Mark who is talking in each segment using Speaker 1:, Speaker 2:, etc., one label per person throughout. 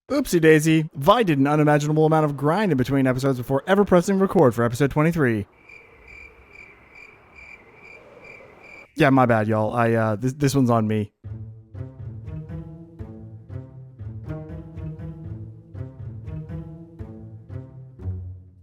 Speaker 1: Oopsie daisy, Vi did an unimaginable amount of grind in between episodes before ever pressing record for episode 23. Yeah, my bad, y'all. This one's on me.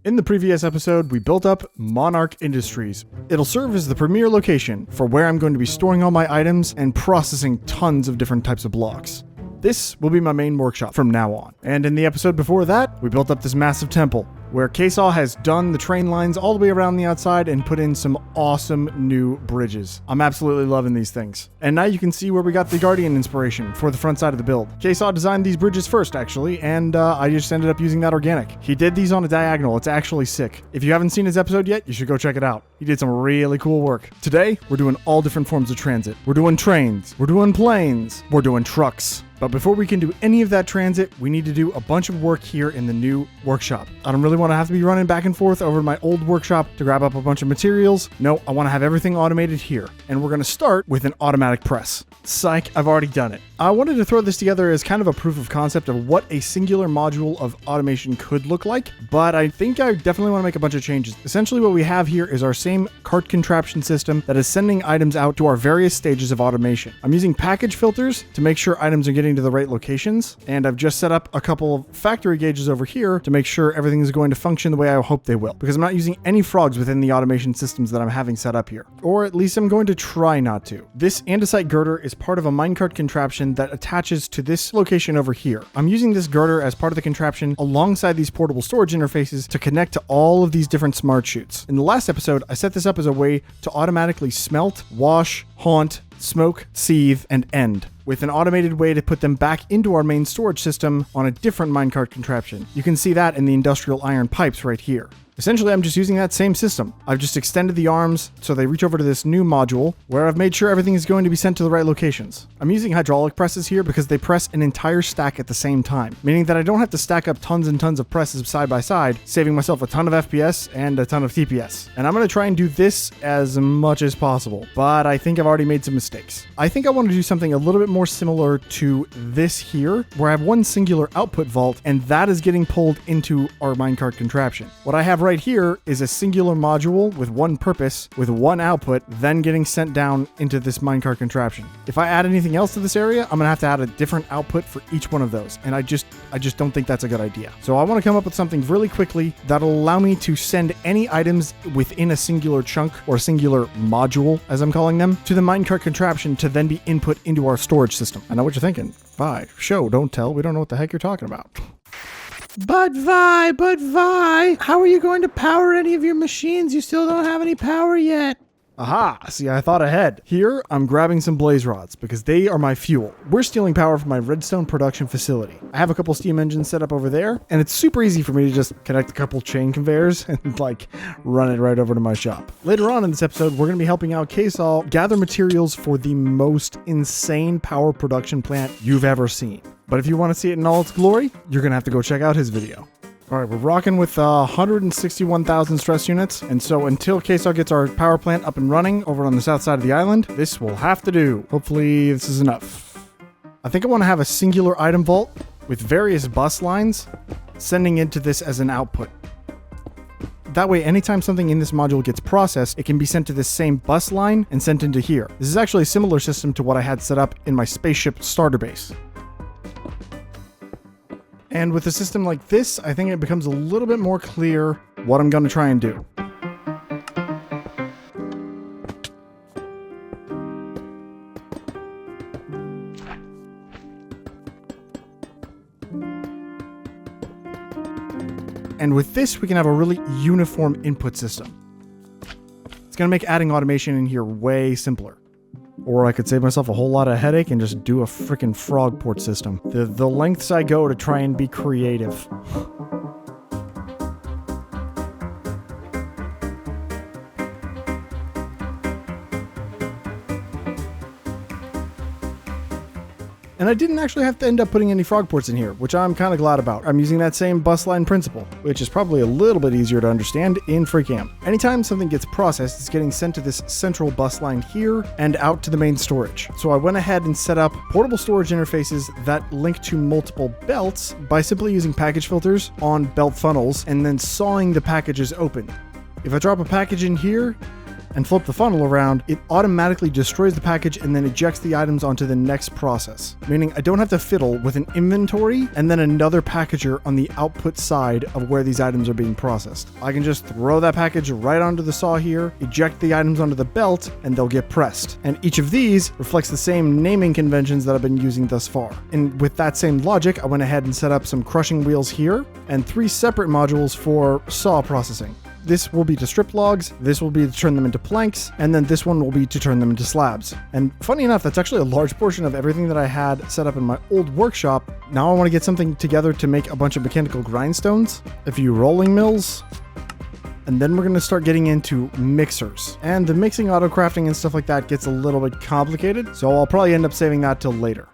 Speaker 1: In the previous episode, we built up Monarch Industries. It'll serve as the premier location for where I'm going to be storing all my items and processing tons of different types of blocks. This will be my main workshop from now on. And in the episode before that, we built up this massive temple, where Ksaw has done the train lines all the way around the outside and put in some awesome new bridges. I'm absolutely loving these things. And now you can see where we got the Guardian inspiration for the front side of the build. Ksaw designed these bridges first, actually, and I just ended up using that organic. He did these on a diagonal. It's actually sick. If you haven't seen his episode yet, you should go check it out. He did some really cool work. Today, we're doing all different forms of transit. We're doing trains, we're doing planes, we're doing trucks. But before we can do any of that transit, we need to do a bunch of work here in the new workshop. I don't really want to have to be running back and forth over to my old workshop to grab up a bunch of materials. No, I want to have everything automated here. And we're going to start with an automatic press. Psych, I've already done it. I wanted to throw this together as kind of a proof of concept of what a singular module of automation could look like, but I think I definitely want to make a bunch of changes. Essentially what we have here is our same cart contraption system that is sending items out to our various stages of automation. I'm using package filters to make sure items are getting to the right locations, and I've just set up a couple of factory gauges over here to make sure everything is going to function the way I hope they will, because I'm not using any frogs within the automation systems that I'm having set up here, or at least I'm going to try not to. This andesite girder is part of a minecart contraption that attaches to this location over here. I'm using this girder as part of the contraption alongside these portable storage interfaces to connect to all of these different smart chutes. In the last episode, I set this up as a way to automatically smelt, wash, haunt, smoke, sieve, and end, with an automated way to put them back into our main storage system on a different minecart contraption. You can see that in the industrial iron pipes right here. Essentially, I'm just using that same system. I've just extended the arms so they reach over to this new module where I've made sure everything is going to be sent to the right locations. I'm using hydraulic presses here because they press an entire stack at the same time, meaning that I don't have to stack up tons and tons of presses side by side, saving myself a ton of FPS and a ton of TPS. And I'm going to try and do this as much as possible, but I think I've already made some mistakes. I think I want to do something a little bit more similar to this here, where I have one singular output vault, and that is getting pulled into our minecart contraption. What I have right here is a singular module with one purpose, with one output, then getting sent down into this minecart contraption. If I add anything else to this area, I'm gonna have to add a different output for each one of those, and I just don't think that's a good idea. So I want to come up with something really quickly that'll allow me to send any items within a singular chunk, or a singular module, as I'm calling them, to the minecart contraption to then be input into our storage system. I know what you're thinking. Vi, show, don't tell. We don't know what the heck you're talking about. But Vi, how are you going to power any of your machines? You still don't have any power yet. Aha, see, I thought ahead. Here, I'm grabbing some blaze rods because they are my fuel. We're stealing power from my redstone production facility. I have a couple steam engines set up over there, and it's super easy for me to just connect a couple chain conveyors and run it right over to my shop. Later on in this episode, we're going to be helping out Ksaw gather materials for the most insane power production plant you've ever seen. But if you want to see it in all its glory, you're going to have to go check out his video. All right, we're rocking with 161,000 stress units, and so until Ksaw gets our power plant up and running over on the south side of the island, this will have to do. Hopefully this is enough. I think I want to have a singular item vault with various bus lines sending into this as an output. That way, anytime something in this module gets processed, it can be sent to this same bus line and sent into here. This is actually a similar system to what I had set up in my spaceship starter base. And with a system like this, I think it becomes a little bit more clear what I'm going to try and do. And with this, we can have a really uniform input system. It's going to make adding automation in here way simpler. Or I could save myself a whole lot of headache and just do a freaking frog port system. The lengths I go to try and be creative. And I didn't actually have to end up putting any frog ports in here, which I'm kind of glad about. I'm using that same bus line principle, which is probably a little bit easier to understand in FreeCam. Anytime something gets processed, it's getting sent to this central bus line here and out to the main storage. So I went ahead and set up portable storage interfaces that link to multiple belts by simply using package filters on belt funnels and then sawing the packages open. If I drop a package in here and flip the funnel around, it automatically destroys the package and then ejects the items onto the next process, meaning I don't have to fiddle with an inventory and then another packager on the output side of where these items are being processed. I can just throw that package right onto the saw here, eject the items onto the belt, and they'll get pressed. And each of these reflects the same naming conventions that I've been using thus far. And with that same logic, I went ahead and set up some crushing wheels here and 3 separate modules for saw processing. This will be to strip logs, this will be to turn them into planks, and then this one will be to turn them into slabs. And funny enough, that's actually a large portion of everything that I had set up in my old workshop. Now I want to get something together to make a bunch of mechanical grindstones, a few rolling mills, and then we're going to start getting into mixers. And the mixing, auto crafting, and stuff like that gets a little bit complicated, so I'll probably end up saving that till later.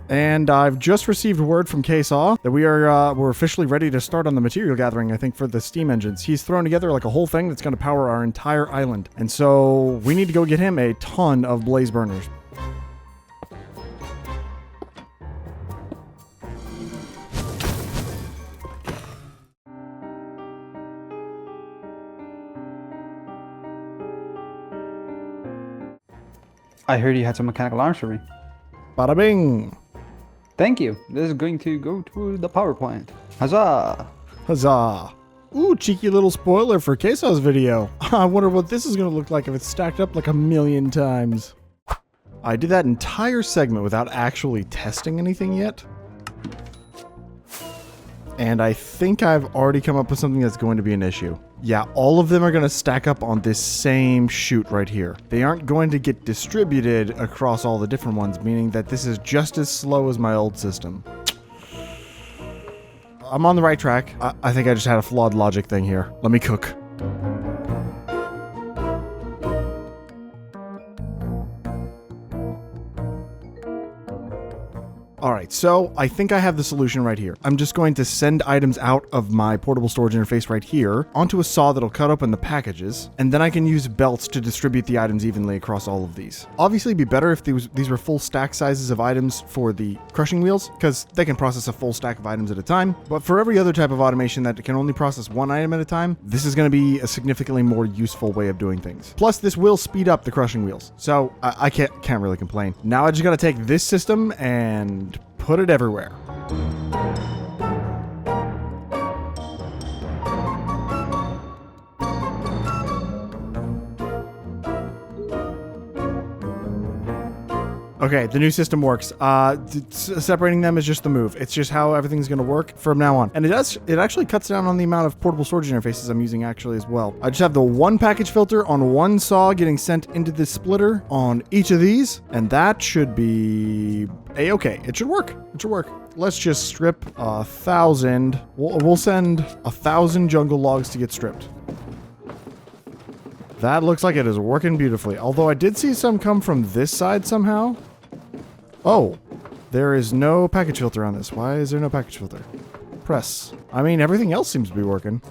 Speaker 1: And I've just received word from KSaw that we're officially ready to start on the material gathering, I think, for the steam engines. He's thrown together like a whole thing that's going to power our entire island. And so we need to go get him a ton of blaze burners.
Speaker 2: I heard you had some mechanical arms for me.
Speaker 1: Bada bing!
Speaker 2: Thank you. This is going to go to the power plant. Huzzah!
Speaker 1: Huzzah! Ooh, cheeky little spoiler for KSaw's video. I wonder what this is going to look like if it's stacked up like a million times. I did that entire segment without actually testing anything yet. And I think I've already come up with something that's going to be an issue. Yeah, all of them are going to stack up on this same chute right here. They aren't going to get distributed across all the different ones, meaning that this is just as slow as my old system. I'm on the right track. I think I just had a flawed logic thing here. Let me cook. All right, so I think I have the solution right here. I'm just going to send items out of my portable storage interface right here onto a saw that'll cut open the packages, and then I can use belts to distribute the items evenly across all of these. Obviously, it'd be better if these were full stack sizes of items for the crushing wheels, because they can process a full stack of items at a time. But for every other type of automation that can only process one item at a time, this is going to be a significantly more useful way of doing things. Plus, this will speed up the crushing wheels, so I can't really complain. Now I just got to take this system and put it everywhere. Okay, the new system works. Separating them is just the move. It's just how everything's going to work from now on. And it actually cuts down on the amount of portable storage interfaces I'm using actually as well. I just have the one package filter on one saw getting sent into this splitter on each of these, and that should be a-okay. It should work. It should work. Let's just strip 1,000. We'll send 1,000 jungle logs to get stripped. That looks like it is working beautifully. Although I did see some come from this side somehow. Oh, there is no package filter on this. Why is there no package filter? Press. I mean, everything else seems to be working.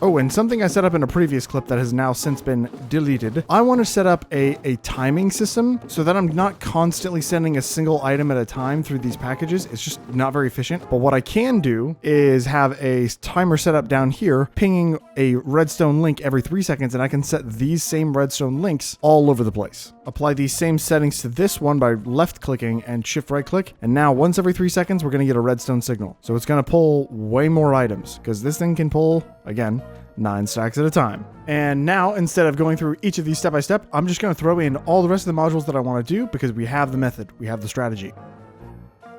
Speaker 1: Oh, and something I set up in a previous clip that has now since been deleted. I want to set up a timing system so that I'm not constantly sending a single item at a time through these packages. It's just not very efficient. But what I can do is have a timer set up down here, pinging a redstone link every 3 seconds, and I can set these same redstone links all over the place. Apply these same settings to this one by left clicking and shift right click. And now once every 3 seconds, we're going to get a redstone signal. So it's going to pull way more items because this thing can pull, again, 9 stacks at a time. And now, instead of going through each of these step by step, I'm just going to throw in all the rest of the modules that I want to do because we have the method, we have the strategy.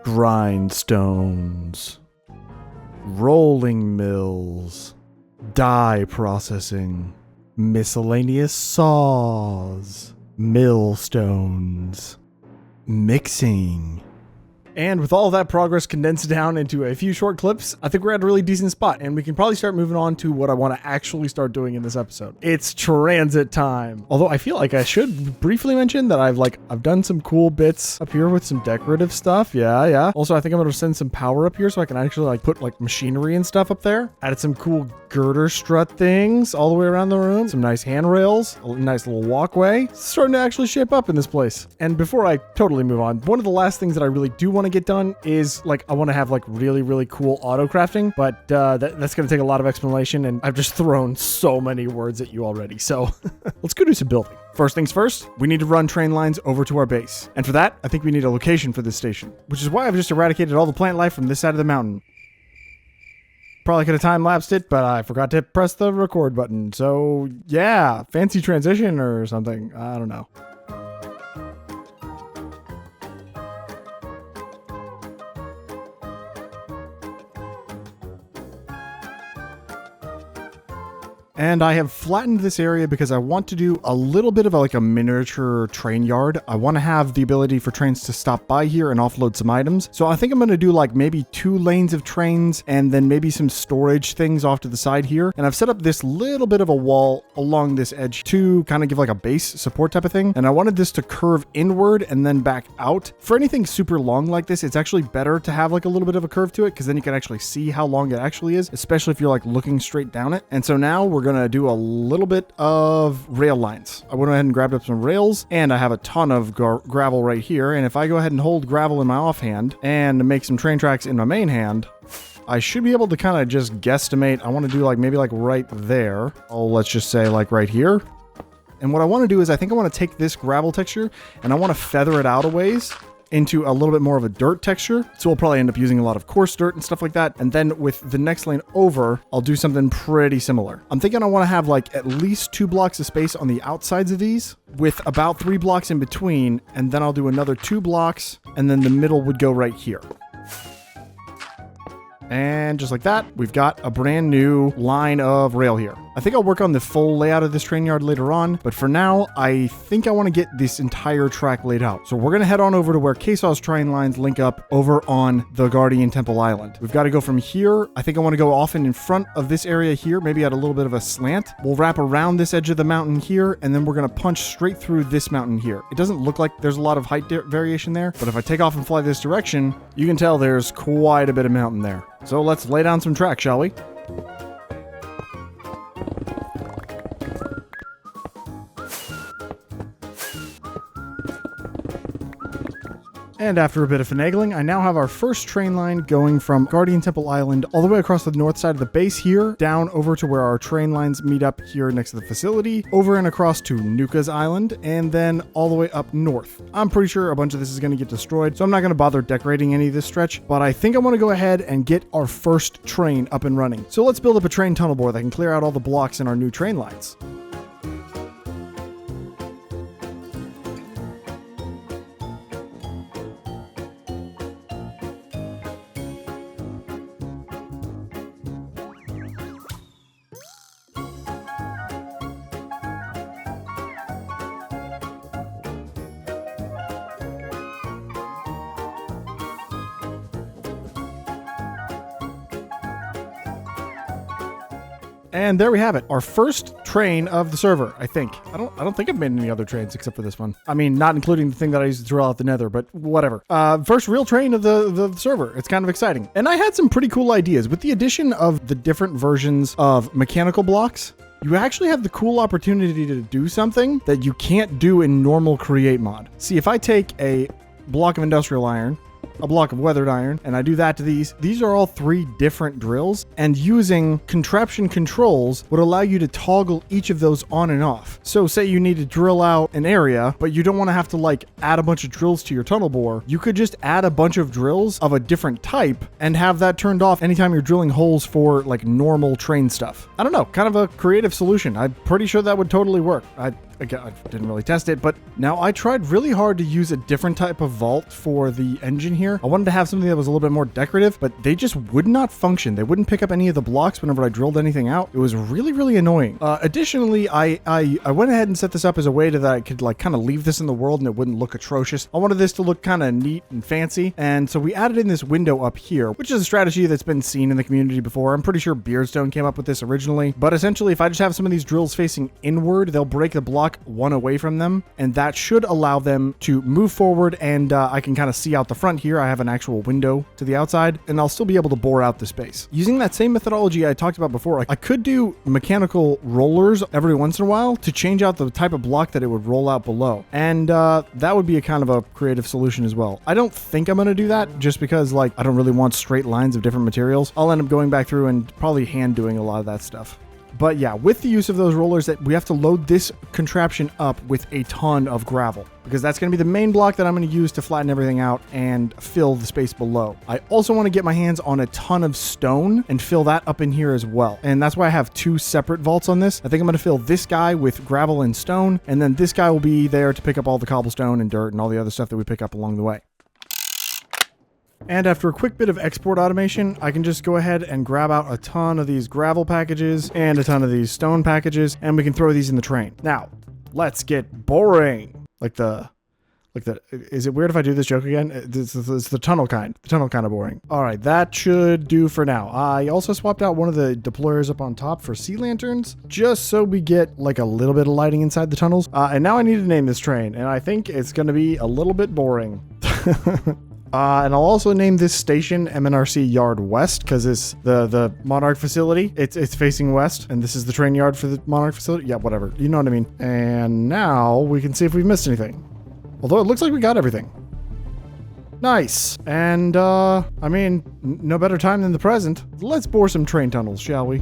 Speaker 1: Grindstones, rolling mills, die processing, miscellaneous saws, millstones, mixing, And with all that progress condensed down into a few short clips, I think we're at a really decent spot, and we can probably start moving on to what I want to actually start doing in this episode. It's transit time. Although I feel like I should briefly mention that I've done some cool bits up here with some decorative stuff. Yeah. Also, I think I'm going to send some power up here so I can actually put machinery and stuff up there. Added some cool girder strut things all the way around the room. Some nice handrails, a nice little walkway. It's starting to actually shape up in this place. And before I totally move on, one of the last things that I really do want to get done is I want to have really, really cool auto crafting, but that's going to take a lot of explanation, and I've just thrown so many words at you already. So let's go do some building. First things first, we need to run train lines over to our base. And for that, I think we need a location for this station, which is why I've just eradicated all the plant life from this side of the mountain. Probably could have time-lapsed it, but I forgot to press the record button. So yeah, fancy transition or something. I don't know. And I have flattened this area because I want to do a little bit of a miniature train yard. I want to have the ability for trains to stop by here and offload some items. So I think I'm going to do maybe 2 lanes of trains and then maybe some storage things off to the side here. And I've set up this little bit of a wall along this edge to kind of give a base support type of thing. And I wanted this to curve inward and then back out. For anything super long like this, it's actually better to have a little bit of a curve to it, because then you can actually see how long it actually is, especially if you're looking straight down it. And so now we're going to do a little bit of rail lines. I went ahead and grabbed up some rails, and I have a ton of gravel right here. And if I go ahead and hold gravel in my offhand and make some train tracks in my main hand, I should be able to kind of just guesstimate. I want to do maybe right there. Oh, let's just say right here. And what I want to do is I think I want to take this gravel texture and I want to feather it out a ways into a little bit more of a dirt texture. So we'll probably end up using a lot of coarse dirt and stuff like that. And then with the next lane over, I'll do something pretty similar. I'm thinking I want to have at least 2 blocks of space on the outsides of these with about 3 blocks in between. And then I'll do another 2 blocks, and then the middle would go right here. And just like that, we've got a brand new line of rail here. I think I'll work on the full layout of this train yard later on, but for now, I think I want to get this entire track laid out. So we're going to head on over to where Kesaw's train lines link up over on the Guardian Temple Island. We've got to go from here. I think I want to go off and in front of this area here, maybe at a little bit of a slant. We'll wrap around this edge of the mountain here, and then we're going to punch straight through this mountain here. It doesn't look like there's a lot of height variation there, but if I take off and fly this direction, you can tell there's quite a bit of mountain there. So let's lay down some track, shall we? And after a bit of finagling, I now have our first train line going from Guardian Temple Island all the way across the north side of the base here, down over to where our train lines meet up here next to the facility, over and across to Nuka's Island, and then all the way up north. I'm pretty sure a bunch of this is going to get destroyed, so I'm not going to bother decorating any of this stretch, but I think I want to go ahead and get our first train up and running. So let's build up a train tunnel board that can clear out all the blocks in our new train lines. And there we have it, our first train of the server, I think. I don't think I've made any other trains except for this one. I mean, not including the thing that I used to throw out the nether, but whatever. First real train of the server. It's kind of exciting. And I had some pretty cool ideas. With the addition of the different versions of mechanical blocks, you actually have the cool opportunity to do something that you can't do in normal create mod. See, if I take a block of industrial iron, a block of weathered iron, and I do that to these are all 3 different drills, and using contraption controls would allow you to toggle each of those on and off. So say you need to drill out an area, but you don't want to have to add a bunch of drills to your tunnel bore. You could just add a bunch of drills of a different type and have that turned off anytime you're drilling holes for normal train stuff. I don't know, kind of a creative solution. I'm pretty sure that would totally work. again, I didn't really test it, but now I tried really hard to use a different type of vault for the engine here. I wanted to have something that was a little bit more decorative, but they just would not function. They wouldn't pick up any of the blocks whenever I drilled anything out. It was really, really annoying. Additionally, I went ahead and set this up as a way that I could like kind of leave this in the world and it wouldn't look atrocious. I wanted this to look kind of neat and fancy. And so we added in this window up here, which is a strategy that's been seen in the community before. I'm pretty sure Beardstone came up with this originally, but essentially if I just have some of these drills facing inward, they'll break the block one away from them, and that should allow them to move forward, and I can kind of see out the front here. I have an actual window to the outside, and I'll still be able to bore out the space. Using that same methodology I talked about before, I could do mechanical rollers every once in a while to change out the type of block that it would roll out below, and that would be a kind of a creative solution as well. I don't think I'm going to do that just because like I don't really want straight lines of different materials. I'll end up going back through and probably hand doing a lot of that stuff. But yeah, with the use of those rollers, that we have to load this contraption up with a ton of gravel, because that's going to be the main block that I'm going to use to flatten everything out and fill the space below. I also want to get my hands on a ton of stone and fill that up in here as well. And that's why I have two separate vaults on this. I think I'm going to fill this guy with gravel and stone, and then this guy will be there to pick up all the cobblestone and dirt and all the other stuff that we pick up along the way. And after a quick bit of export automation, I can just go ahead and grab out a ton of these gravel packages and a ton of these stone packages, and we can throw these in the train. Now, let's get boring. Is it weird if I do this joke again? It's the tunnel kind of boring. All right, that should do for now. I also swapped out one of the deployers up on top for sea lanterns, just so we get like a little bit of lighting inside the tunnels. And now I need to name this train, and I think it's going to be a little bit boring. And I'll also name this station MNRC Yard West, because it's the Monarch facility. It's facing west, and this is the train yard for the Monarch facility. Yeah, whatever. You know what I mean. And now we can see if we've missed anything. Although it looks like we got everything. Nice. And, I mean, no better time than the present. Let's bore some train tunnels, shall we?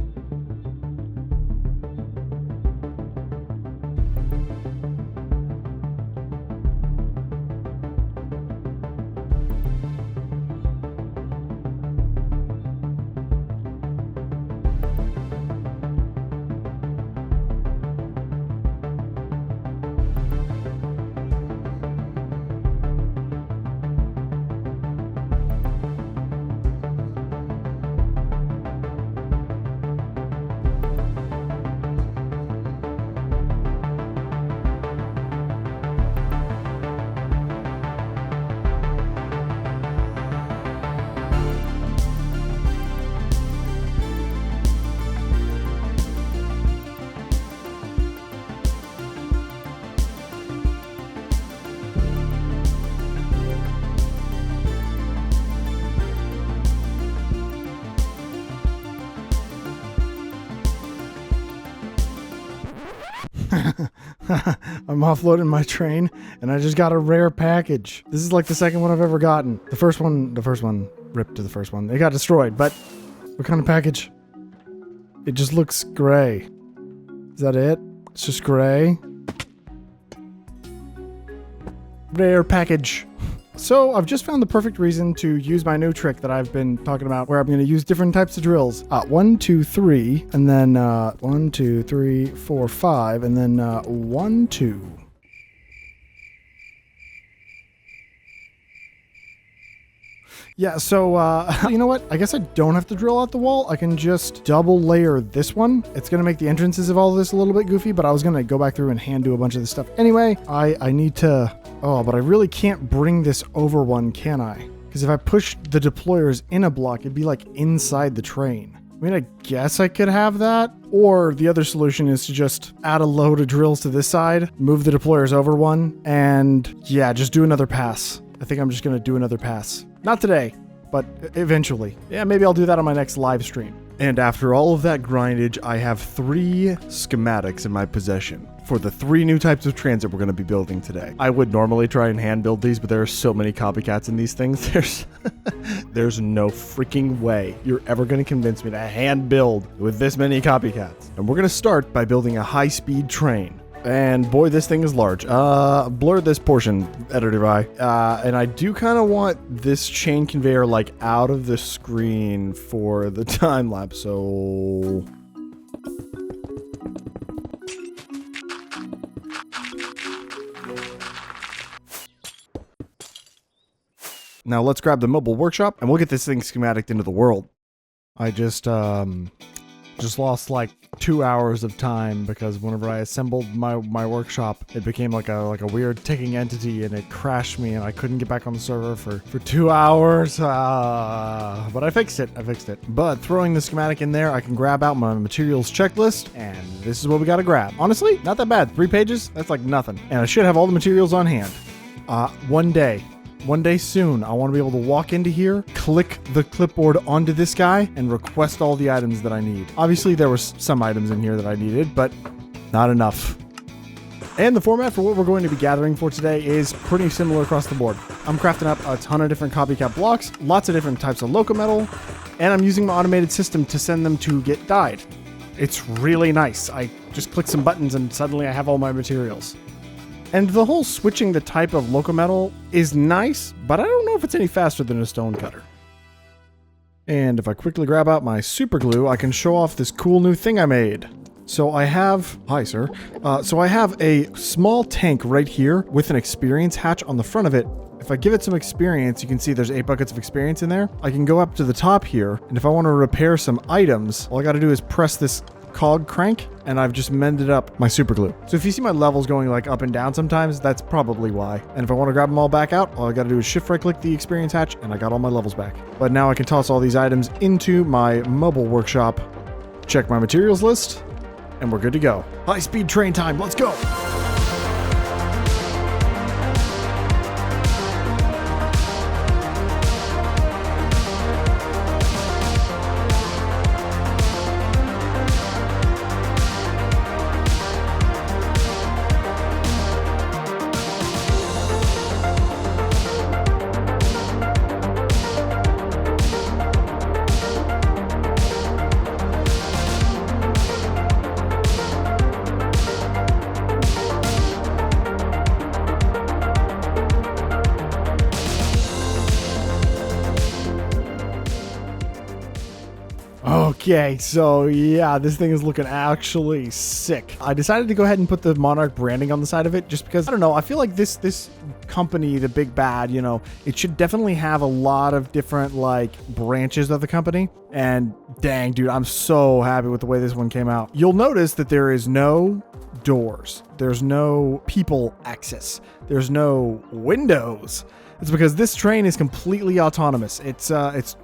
Speaker 1: I'm offloading my train, and I just got a rare package. This is like the second one I've ever gotten. The first one ripped to the first one. It got destroyed, but what kind of package? It just looks gray. Is that it? It's just gray. Rare package. So I've just found the perfect reason to use my new trick that I've been talking about, where I'm going to use different types of drills. 1, 2, 3, and then 1, 2, 3, 4, 5, and then 1, 2. Yeah, so, you know what? I guess I don't have to drill out the wall. I can just double layer this one. It's going to make the entrances of all of this a little bit goofy, but I was going to go back through and hand do a bunch of this stuff. Anyway, I need to... Oh, but I really can't bring this over one, can I? Because if I push the deployers in a block, it'd be like inside the train. I mean, I guess I could have that. Or the other solution is to just add a load of drills to this side, move the deployers over one, and yeah, just do another pass. I think I'm just going to do another pass. Not today, but eventually. Yeah, maybe I'll do that on my next live stream. And after all of that grindage, I have 3 schematics in my possession for the 3 new types of transit we're going to be building today. I would normally try and hand build these, but there are so many copycats in these things. There's no freaking way you're ever going to convince me to hand build with this many copycats. And we're going to start by building a high-speed train. And boy, this thing is large. Blur this portion, editor by. And I do kind of want this chain conveyor like out of the screen for the time lapse. So Now let's grab the mobile workshop and we'll get this thing schematic into the world. I just lost like 2 hours of time because whenever I assembled my workshop, it became like a weird ticking entity and it crashed me and I couldn't get back on the server for 2 hours. But I fixed it. But throwing the schematic in there, I can grab out my materials checklist and this is what we got to grab. Honestly, not that bad. 3 pages, that's like nothing. And I should have all the materials on hand. One day soon, I want to be able to walk into here, click the clipboard onto this guy, and request all the items that I need. Obviously, there was some items in here that I needed, but not enough. And the format for what we're going to be gathering for today is pretty similar across the board. I'm crafting up a ton of different copycat blocks, lots of different types of loco metal, and I'm using my automated system to send them to get dyed. It's really nice. I just click some buttons and suddenly I have all my materials. And the whole switching the type of loco metal is nice, but I don't know if it's any faster than a stone cutter. And if I quickly grab out my super glue, I can show off this cool new thing I made. So I have, hi sir. So I have a small tank right here with an experience hatch on the front of it. If I give it some experience, you can see there's 8 buckets of experience in there. I can go up to the top here, and if I want to repair some items, all I got to do is press this cog crank and I've just mended up my super glue. So if you see my levels going like up and down sometimes, that's probably why. And if I want to grab them all back out, all I got to do is shift right click the experience hatch and I got all my levels back. But now I can toss all these items into my mobile workshop, check my materials list, and we're good to go. High speed train time, let's go. Okay, so yeah, this thing is looking actually sick. I decided to go ahead and put the Monarch branding on the side of it just because, I don't know, I feel like this company, the big bad, you know, it should definitely have a lot of different like branches of the company. And dang, dude, I'm so happy with the way this one came out. You'll notice that there is no doors. There's no people access. There's no windows. It's because this train is completely autonomous. It's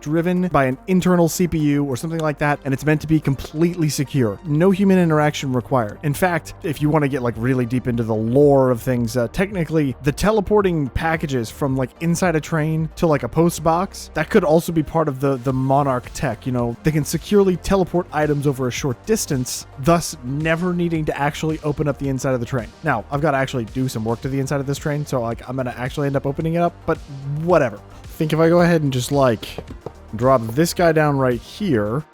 Speaker 1: driven by an internal CPU or something like that, and it's meant to be completely secure. No human interaction required. In fact, if you want to get like really deep into the lore of things, technically the teleporting packages from like inside a train to like a post box, that could also be part of the Monarch tech. You know, they can securely teleport items over a short distance, thus never needing to actually open up the inside of the train. Now, I've got to actually do some work to the inside of this train, so like I'm going to actually end up opening it up. But whatever. I think if I go ahead and just like drop this guy down right here,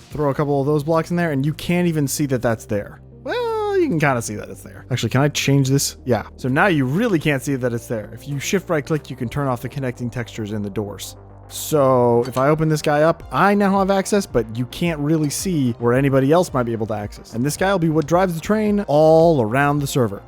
Speaker 1: throw a couple of those blocks in there, and you can't even see that that's there. Well, you can kind of see that it's there. Actually, can I change this? Yeah. So now you really can't see that it's there. If you shift right click, you can turn off the connecting textures in the doors. So if I open this guy up, I now have access, but you can't really see where anybody else might be able to access. And this guy will be what drives the train all around the server.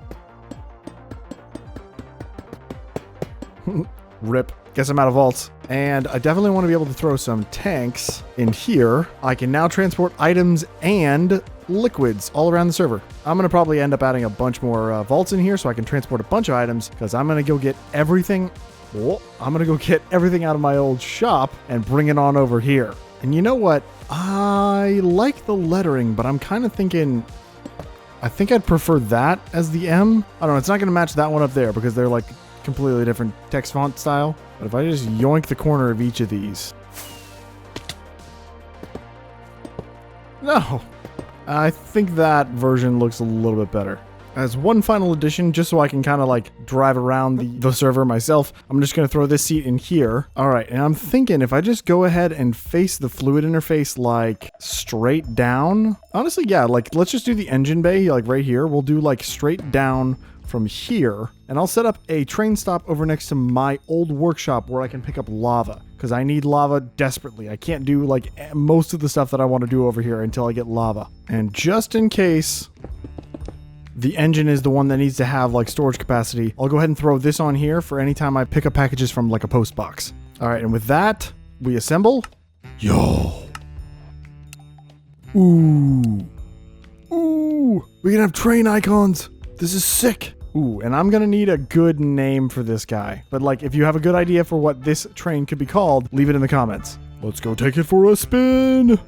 Speaker 1: Rip. Guess I'm out of vaults. And I definitely want to be able to throw some tanks in here. I can now transport items and liquids all around the server. I'm going to probably end up adding a bunch more vaults in here so I can transport a bunch of items because I'm going to go get everything. I'm going to go get everything out of my old shop and bring it on over here. And you know what? I like the lettering, but I'm kind of thinking, I think I'd prefer that as the M. I don't know. It's not going to match that one up there because they're like completely different text font style. But if I just yoink the corner of each of these. No, I think that version looks a little bit better. As one final addition, just so I can kind of like drive around the server myself, I'm just going to throw this seat in here. All right, and I'm thinking if I just go ahead and face the fluid interface like straight down. Honestly, yeah, like let's just do the engine bay like right here. We'll do like straight down from here, and I'll set up a train stop over next to my old workshop where I can pick up lava because I need lava desperately. I can't do like most of the stuff that I want to do over here until I get lava. And just in case the engine is the one that needs to have like storage capacity. I'll go ahead and throw this on here for any time I pick up packages from like a post box. All right, and with that, we assemble. Yo. Ooh. Ooh. We can have train icons. This is sick. Ooh, and I'm gonna need a good name for this guy. But like, if you have a good idea for what this train could be called, leave it in the comments. Let's go take it for a spin.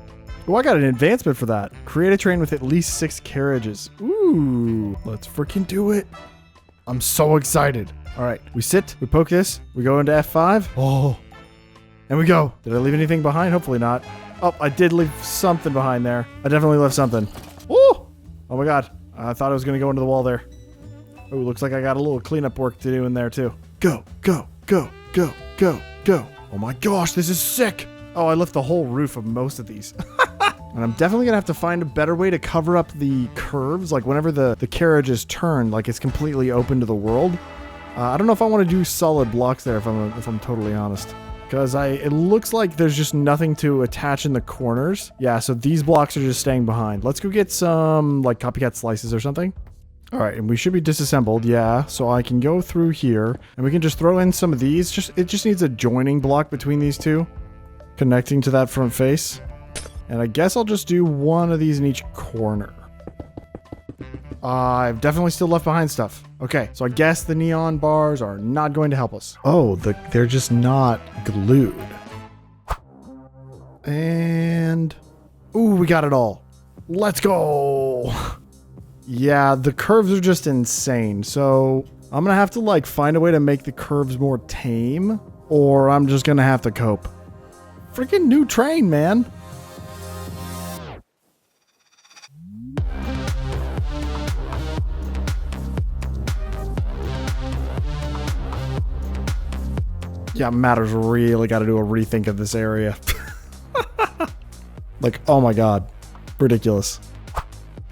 Speaker 1: Oh, I got an advancement for that. Create a train with at least 6 carriages. Ooh, let's freaking do it. I'm so excited. All right, we sit, we poke this, we go into F5. Oh, and we go. Did I leave anything behind? Hopefully not. Oh, I did leave something behind there. I definitely left something. Ooh! Oh my God, I thought I was gonna go into the wall there. Oh, looks like I got a little cleanup work to do in there too. Go, go, go, go, go, go. Oh my gosh, this is sick. Oh, I left the whole roof of most of these. And I'm definitely gonna have to find a better way to cover up the curves. Like whenever the carriage is turned, like it's completely open to the world. I don't know if I want to do solid blocks there if I'm totally honest. Because it looks like there's just nothing to attach in the corners. Yeah, so these blocks are just staying behind. Let's go get some like copycat slices or something. All right, and we should be disassembled, yeah. So I can go through here and we can just throw in some of these. It just needs a joining block between these two, connecting to that front face. And I guess I'll just do one of these in each corner. I've definitely still left behind stuff. Okay, so I guess the neon bars are not going to help us. Oh, they're just not glued. And... ooh, we got it all. Let's go! Yeah, the curves are just insane. So I'm gonna have to like find a way to make the curves more tame, or I'm just gonna have to cope. Freaking new train, man. Yeah, Matter's really got to do a rethink of this area. Like, oh my God, ridiculous.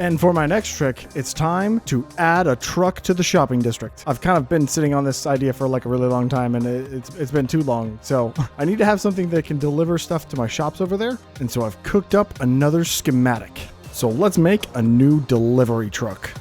Speaker 1: And for my next trick, it's time to add a truck to the shopping district. I've kind of been sitting on this idea for like a really long time, and it's been too long. So I need to have something that can deliver stuff to my shops over there. And so I've cooked up another schematic. So let's make a new delivery truck.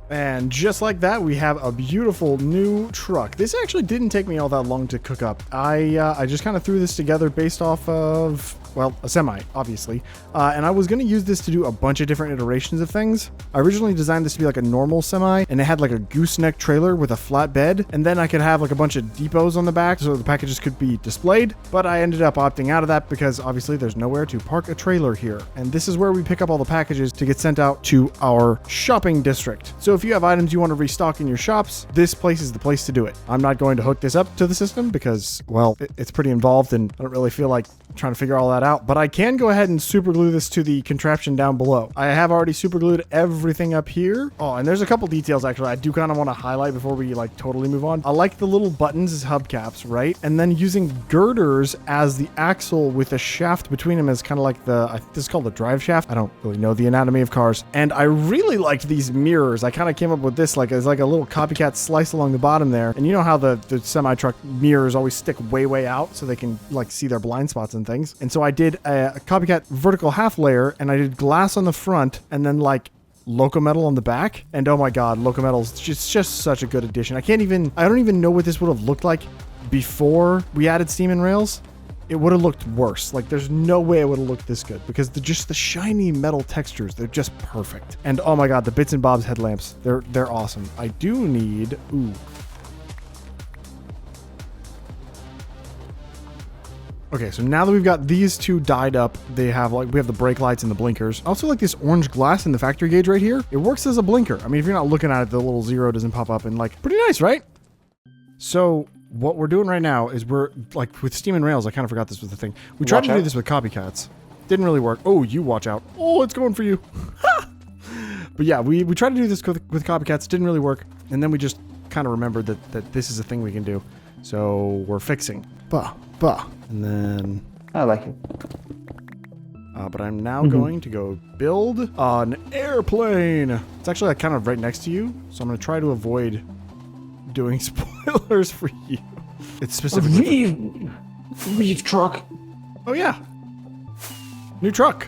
Speaker 1: And just like that, we have a beautiful new truck. This actually didn't take me all that long to cook up. I just kind of threw this together based off of, well, a semi, obviously. And I was going to use this to do a bunch of different iterations of things. I originally designed this to be like a normal semi, and it had like a gooseneck trailer with a flat bed. And then I could have like a bunch of depots on the back so the packages could be displayed. But I ended up opting out of that because obviously there's nowhere to park a trailer here. And this is where we pick up all the packages to get sent out to our shopping district. So if you have items you want to restock in your shops, this place is the place to do it. I'm not going to hook this up to the system because, well, it's pretty involved and I don't really feel like trying to figure all that out, but I can go ahead and super glue this to the contraption down below. I have already super glued everything up here. Oh, and there's a couple details actually I do kind of want to highlight before we like totally move on. I like the little buttons as hubcaps, right? And then using girders as the axle with a shaft between them as kind of like this is called the drive shaft. I don't really know the anatomy of cars. And I really liked these mirrors. I kind of came up with this like as like a little copycat slice along the bottom there. And you know how the semi-truck mirrors always stick way out so they can like see their blind spots and things. And so I did a copycat vertical half layer and I did glass on the front and then like Locometal on the back. And oh my God, Locometal's just such a good addition. I don't even know what this would have looked like before we added Steam and Rails. It would have looked worse. Like there's no way it would have looked this good because just the shiny metal textures, they're just perfect. And oh my God, the Bits and Bobs headlamps, they're awesome. I do need, ooh. Okay, so now that we've got these two dyed up, we have the brake lights and the blinkers. I also like this orange glass in the factory gauge right here. It works as a blinker. I mean, if you're not looking at it, the little zero doesn't pop up and like, pretty nice, right? So what we're doing right now is we're like with Steam and Rails, I kind of forgot this was the thing. We tried to do this with copycats. Didn't really work. Oh, you watch out. Oh, it's going for you. But yeah, we tried to do this with copycats. Didn't really work. And then we just kind of remembered that this is a thing we can do. So we're fixing. And then...
Speaker 2: I like it.
Speaker 1: But I'm now going to go build an airplane. It's actually like kind of right next to you. So I'm going to try to avoid doing spoilers for you. It's specifically...
Speaker 2: Reef truck.
Speaker 1: Oh, yeah. New truck.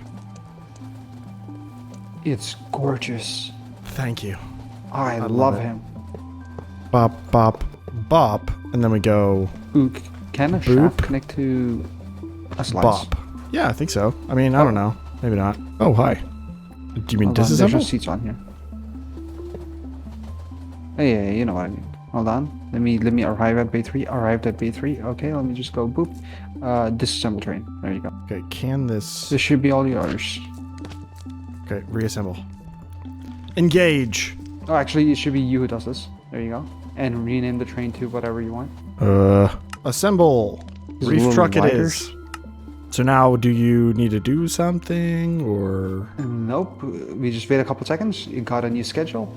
Speaker 2: It's gorgeous.
Speaker 1: Thank you.
Speaker 2: I love him.
Speaker 1: Bop, bop, bop. And then we go...
Speaker 2: Ooh, can a shaft connect to a slice?
Speaker 1: Bop. Yeah, I think so. I mean, I don't know. Maybe not. Oh, hi. Do you mean
Speaker 2: There's
Speaker 1: disassemble?
Speaker 2: no seats on here. Hey, you know what I mean. Hold on. Let me arrive at bay 3. Arrived at bay 3. Okay, let me just go boop. Disassemble train. There you go.
Speaker 1: Okay, can this...
Speaker 2: This should be all yours.
Speaker 1: Okay, reassemble. Engage.
Speaker 2: Oh, actually, it should be you who does this. There you go. And rename the train to whatever you want.
Speaker 1: Assemble.
Speaker 2: Is it a
Speaker 1: Reef
Speaker 2: little
Speaker 1: truck it
Speaker 2: lighter?
Speaker 1: is. So now, do you need to do something, or...
Speaker 2: Nope. We just wait a couple seconds. It got a new schedule.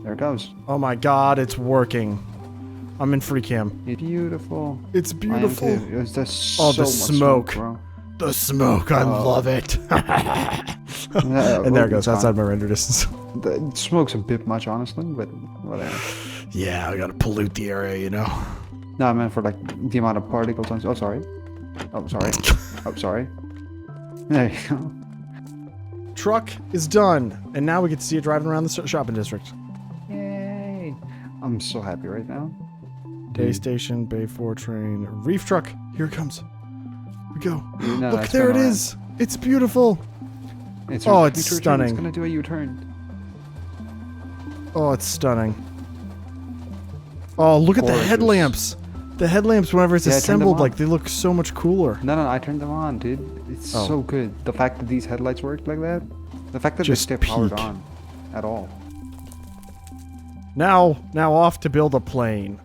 Speaker 2: There it goes.
Speaker 1: Oh my god, it's working. I'm in free cam.
Speaker 2: It's beautiful.
Speaker 1: It's beautiful.
Speaker 2: I am too. It was just
Speaker 1: Oh,
Speaker 2: so
Speaker 1: the
Speaker 2: much
Speaker 1: smoke.
Speaker 2: bro.
Speaker 1: The smoke, I love it. And there it goes, outside my render distance.
Speaker 2: The smoke's a bit much, honestly, but whatever.
Speaker 1: Yeah, I gotta pollute the area, you know?
Speaker 2: No, I meant for like the amount of particles on... Oh, sorry. Oh, sorry. Oh, sorry. There you go.
Speaker 1: Truck is done. And now we get to see it driving around the shopping district.
Speaker 2: Yay. I'm so happy right now.
Speaker 1: Day station, Bay 4 train, reef truck. Here it comes. Here we go.
Speaker 2: No,
Speaker 1: Look,
Speaker 2: that's
Speaker 1: there it
Speaker 2: gonna
Speaker 1: is. It's beautiful.
Speaker 2: It's
Speaker 1: Oh, it's stunning.
Speaker 2: It's gonna do a U-turn.
Speaker 1: Oh, it's stunning. Oh, look at the
Speaker 2: Gorgeous.
Speaker 1: headlamps. The headlamps, whenever it's
Speaker 2: Yeah, I turned them
Speaker 1: assembled,
Speaker 2: on.
Speaker 1: like, they look so much cooler.
Speaker 2: No, I turned them on, dude. It's
Speaker 1: Oh.
Speaker 2: so good. The fact that these headlights work like that. The fact that
Speaker 1: Just
Speaker 2: they stay powered
Speaker 1: peak.
Speaker 2: on at all.
Speaker 1: Now off to build a plane.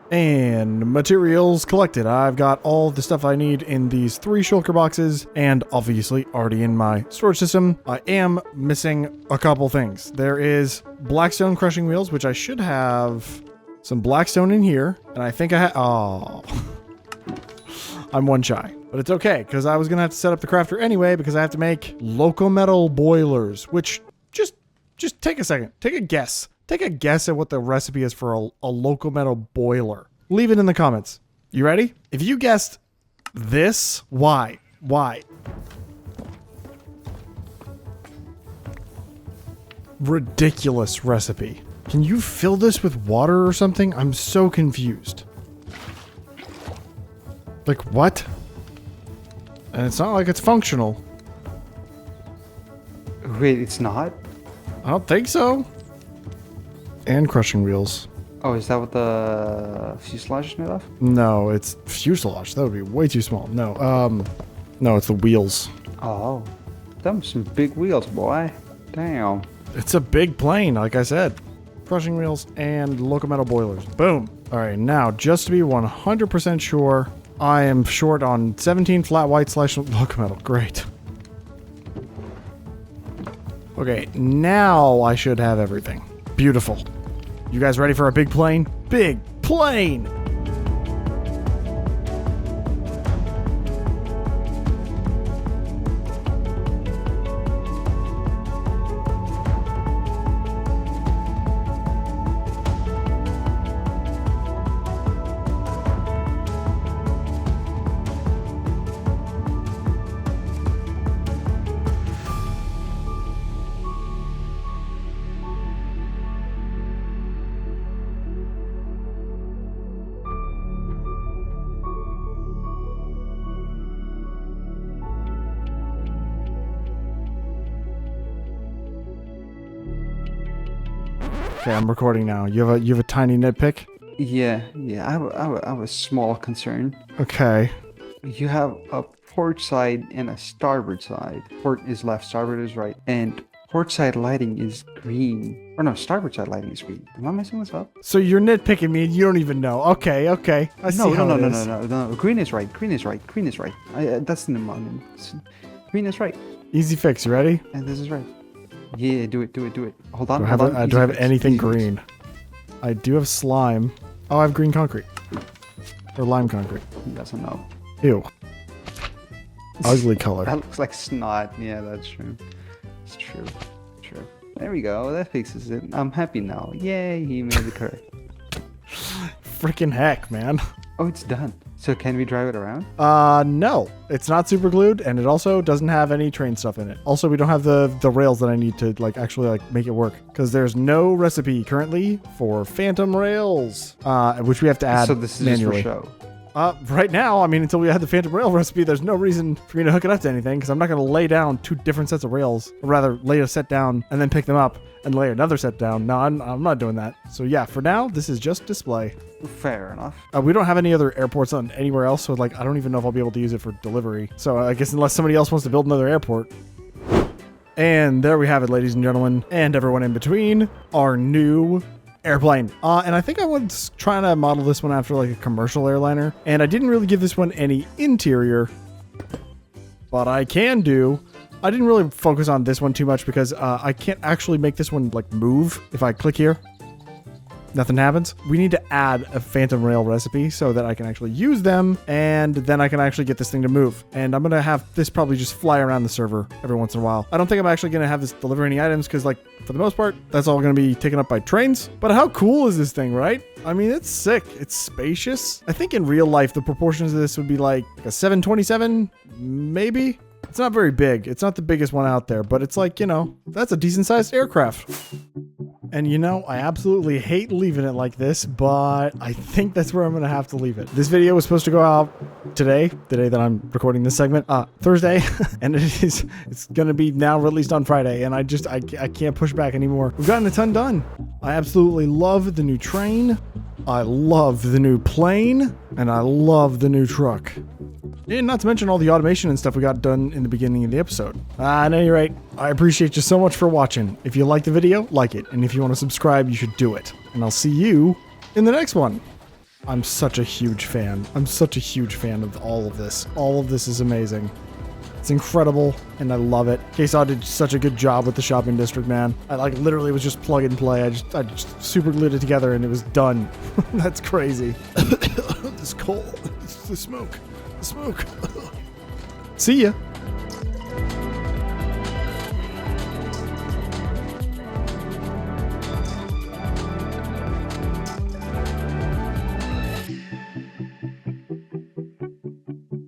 Speaker 1: And materials collected. I've got all the stuff I need in these 3 shulker boxes, and obviously already in my storage system. I am missing a couple things. There is blackstone crushing wheels, which I should have some blackstone in here, and I think I have... Oh. I'm one shy. But it's okay, because I was going to have to set up the crafter anyway, because I have to make local metal boilers, which just take a second. Take a guess. Take a guess at what the recipe is for a local metal boiler. Leave it in the comments. You ready? If you guessed this, why? Why? Ridiculous recipe. Can you fill this with water or something? I'm so confused. Like, what? And it's not like it's functional.
Speaker 2: Wait, it's not?
Speaker 1: I don't think so. And crushing wheels.
Speaker 2: Oh, is that what the fuselage is made of?
Speaker 1: No, it's fuselage. That would be way too small. No, it's the wheels.
Speaker 2: Oh, them some big wheels, boy. Damn.
Speaker 1: It's a big plane, like I said. Crushing wheels and local metal boilers. Boom. All right, now, just to be 100% sure, I am short on 17 flat white / local metal. Great. Okay, now I should have everything. Beautiful. You guys ready for a big plane? Big plane! Okay, I'm recording now. You have a tiny nitpick?
Speaker 2: Yeah. I have a small concern.
Speaker 1: Okay.
Speaker 2: You have a port side and a starboard side. Port is left, starboard is right. And port side lighting is green. Or no, starboard side lighting is green. Am I messing this up?
Speaker 1: So you're nitpicking me and you don't even know. Okay. I see how it is.
Speaker 2: No. Green is right. Green is right. Green is right. That's the mnemonic. Green is right.
Speaker 1: Easy fix, you ready?
Speaker 2: And this is right. Yeah, do it. Hold on.
Speaker 1: Do
Speaker 2: hold on.
Speaker 1: I
Speaker 2: Easy
Speaker 1: have
Speaker 2: fix,
Speaker 1: anything
Speaker 2: easy fix.
Speaker 1: green? I do have slime. Oh, I have green concrete. Or lime concrete.
Speaker 2: He doesn't know.
Speaker 1: Ew. Ugly color.
Speaker 2: That looks like snot. Yeah, that's true. It's true. True. There we go. That fixes it. I'm happy now. Yay, he made it correct.
Speaker 1: Freaking heck, man.
Speaker 2: Oh, it's done. So can we drive it around?
Speaker 1: No. It's not super glued, and it also doesn't have any train stuff in it. Also, we don't have the rails that I need to actually make it work, because there's no recipe currently for phantom rails, which we have to add
Speaker 2: So this is
Speaker 1: manually.
Speaker 2: just for show.
Speaker 1: Right now, I mean, until we had the phantom rail recipe, there's no reason for me to hook it up to anything, because I'm not going to lay down 2 different sets of rails, or rather lay a set down and then pick them up and lay another set down. No, I'm not doing that. So yeah, for now, this is just display.
Speaker 2: Fair enough.
Speaker 1: We don't have any other airports on anywhere else, so I don't even know if I'll be able to use it for delivery. So I guess unless somebody else wants to build another airport. And there we have it, ladies and gentlemen, and everyone in between, our new airplane. And I think I was trying to model this one after a commercial airliner, and I didn't really give this one any interior, but I can do. I didn't really focus on this one too much because I can't actually make this one move. If I click here, nothing happens. We need to add a phantom rail recipe so that I can actually use them, and then I can actually get this thing to move. And I'm gonna have this probably just fly around the server every once in a while. I don't think I'm actually gonna have this deliver any items because for the most part, that's all gonna be taken up by trains. But how cool is this thing, right? I mean, it's sick. It's spacious. I think in real life, the proportions of this would be like a 727, maybe. It's not very big. It's not the biggest one out there, but it's that's a decent sized aircraft. And I absolutely hate leaving it like this, but I think that's where I'm going to have to leave it. This video was supposed to go out today, the day that I'm recording this segment, Thursday, and it's going to be now released on Friday, and I can't push back anymore. We've gotten a ton done. I absolutely love the new train. I love the new plane, and I love the new truck. And not to mention all the automation and stuff we got done in the beginning of the episode. At any rate, I appreciate you so much for watching. If you like the video, like it. And if you want to subscribe, you should do it. And I'll see you in the next one. I'm such a huge fan. I'm such a huge fan of all of this. All of this is amazing. It's incredible, and I love it. Queso did such a good job with the shopping district, man. I literally was just plug and play. I just super glued it together, and it was done. That's crazy. This coal. It's the smoke. Smoke. See ya.